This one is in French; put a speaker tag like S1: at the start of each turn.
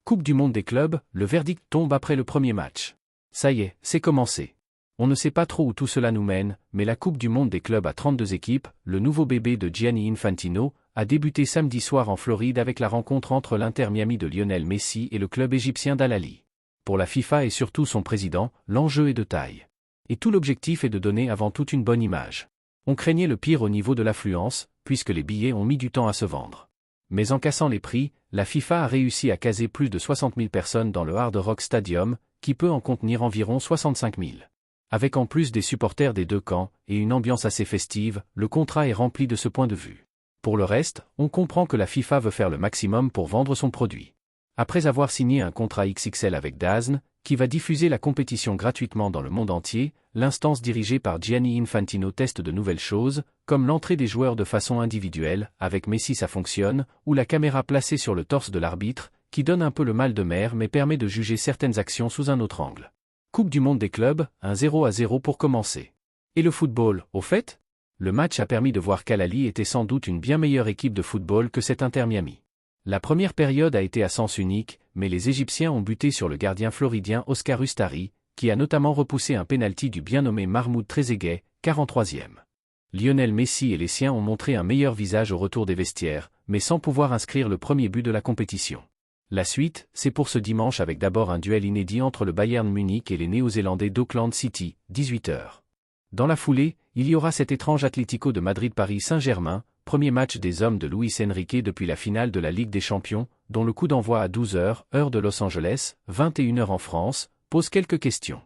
S1: Coupe du monde des clubs, le verdict tombe après le premier match. Ça y est, c'est commencé. On ne sait pas trop où tout cela nous mène, mais la Coupe du monde des clubs à 32 équipes, le nouveau bébé de Gianni Infantino, a débuté samedi soir en Floride avec la rencontre entre l'Inter Miami de Lionel Messi et le club égyptien d'Al Ahly. Pour la FIFA et surtout son président, l'enjeu est de taille. Et tout l'objectif est de donner avant tout une bonne image. On craignait le pire au niveau de l'affluence, puisque les billets ont mis du temps à se vendre. Mais en cassant les prix, la FIFA a réussi à caser plus de 60 000 personnes dans le Hard Rock Stadium, qui peut en contenir environ 65 000. Avec en plus des supporters des deux camps, et une ambiance assez festive, le contrat est rempli de ce point de vue. Pour le reste, on comprend que la FIFA veut faire le maximum pour vendre son produit. Après avoir signé un contrat XXL avec DAZN, qui va diffuser la compétition gratuitement dans le monde entier, l'instance dirigée par Gianni Infantino teste de nouvelles choses, comme l'entrée des joueurs de façon individuelle, avec Messi ça fonctionne, ou la caméra placée sur le torse de l'arbitre, qui donne un peu le mal de mer mais permet de juger certaines actions sous un autre angle. Coupe du monde des clubs, un 0-0 pour commencer. Et le football, au fait ? Le match a permis de voir qu'Al Ahly était sans doute une bien meilleure équipe de football que cet Inter Miami. La première période a été à sens unique, mais les Égyptiens ont buté sur le gardien floridien Oscar Ustari, qui a notamment repoussé un pénalty du bien nommé Mahmoud Trezeguet, 43e. Lionel Messi et les siens ont montré un meilleur visage au retour des vestiaires, mais sans pouvoir inscrire le premier but de la compétition. La suite, c'est pour ce dimanche avec d'abord un duel inédit entre le Bayern Munich et les Néo-Zélandais d'Auckland City, 18h. Dans la foulée, il y aura cet étrange Atlético de Madrid-Paris Saint-Germain, premier match des hommes de Luis Enrique depuis la finale de la Ligue des Champions, dont le coup d'envoi à 12h, heure de Los Angeles, 21h en France, pose quelques questions.